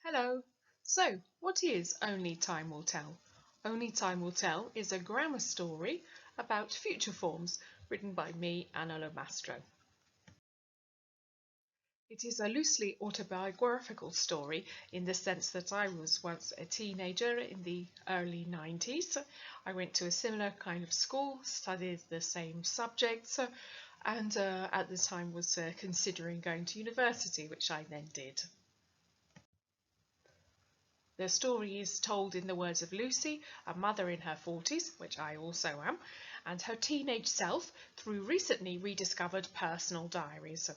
Hello. So, what is Only Time Will Tell? Only Time Will Tell is a grammar story about future forms written by me, Anna Britanna. It is a loosely autobiographical story in the sense that I was once a teenager in the early 90s. I went to a similar kind of school, studied the same subjects, and at the time was considering going to university, which I then did. The story is told in the words of Lucy, a mother in her 40s, which I also am, and her teenage self through recently rediscovered personal diaries.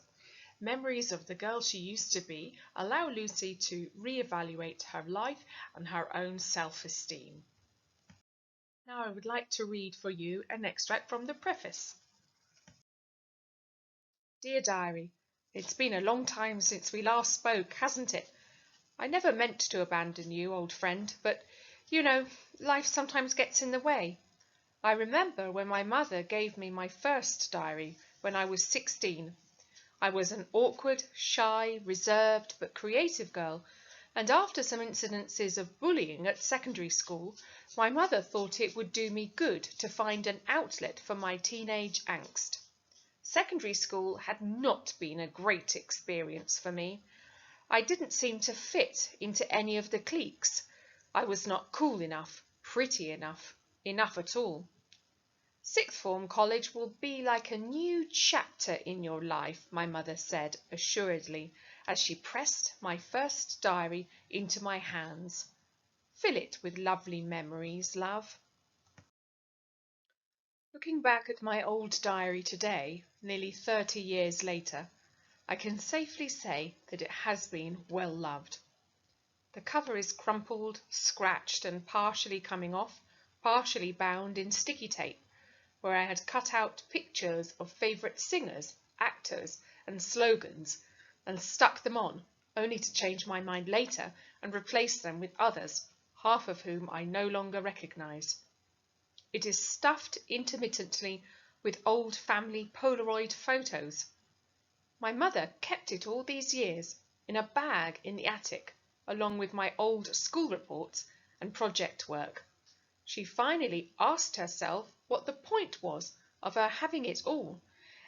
Memories of the girl she used to be allow Lucy to re-evaluate her life and her own self-esteem. Now I would like to read for you an extract from the preface. Dear Diary, it's been a long time since we last spoke, hasn't it? I never meant to abandon you, old friend, but, life sometimes gets in the way. I remember when my mother gave me my first diary when I was 16. I was an awkward, shy, reserved but creative girl, and after some incidences of bullying at secondary school, my mother thought it would do me good to find an outlet for my teenage angst. Secondary school had not been a great experience for me. I didn't seem to fit into any of the cliques. I was not cool enough, pretty enough at all. Sixth form college will be like a new chapter in your life, my mother said assuredly as she pressed my first diary into my hands. Fill it with lovely memories, love. Looking back at my old diary today, nearly 30 years later, I can safely say that it has been well loved. The cover is crumpled, scratched and partially coming off, partially bound in sticky tape, where I had cut out pictures of favourite singers, actors and slogans and stuck them on, only to change my mind later and replace them with others, half of whom I no longer recognise. It is stuffed intermittently with old family Polaroid photos. My mother kept it all these years in a bag in the attic, along with my old school reports and project work. She finally asked herself what the point was of her having it all,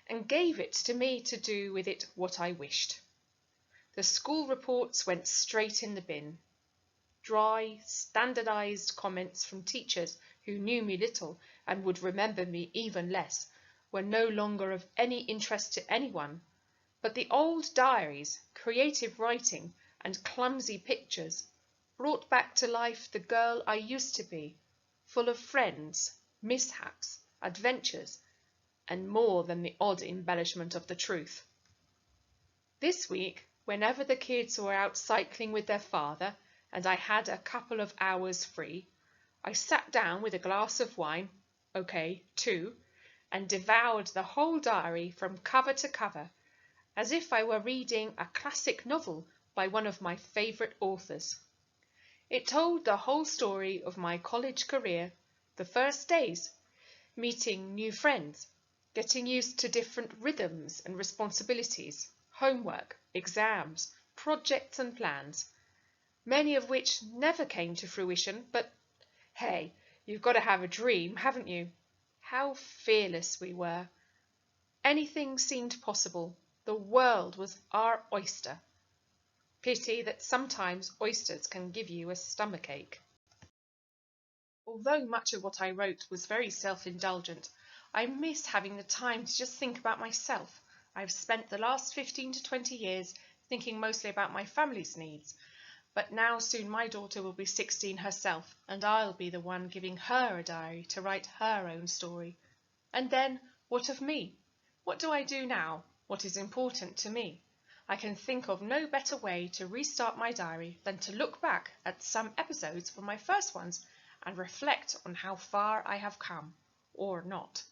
and gave it to me to do with it what I wished. The school reports went straight in the bin. Dry, standardized comments from teachers who knew me little and would remember me even less were no longer of any interest to anyone. But the old diaries, creative writing, and clumsy pictures brought back to life the girl I used to be, full of friends, mishaps, adventures, and more than the odd embellishment of the truth. This week, whenever the kids were out cycling with their father and I had a couple of hours free, I sat down with a glass of wine, okay, 2, and devoured the whole diary from cover to cover, as if I were reading a classic novel by one of my favourite authors. It told the whole story of my college career, the first days, meeting new friends, getting used to different rhythms and responsibilities, homework, exams, projects and plans, many of which never came to fruition, but hey, you've got to have a dream, haven't you? How fearless we were. Anything seemed possible. The world was our oyster. Pity that sometimes oysters can give you a stomachache. Although much of what I wrote was very self-indulgent, I miss having the time to just think about myself. I've spent the last 15 to 20 years thinking mostly about my family's needs, but now soon my daughter will be 16 herself, and I'll be the one giving her a diary to write her own story. And then, what of me? What do I do now? What is important to me? I can think of no better way to restart my diary than to look back at some episodes from my first ones and reflect on how far I have come, or not.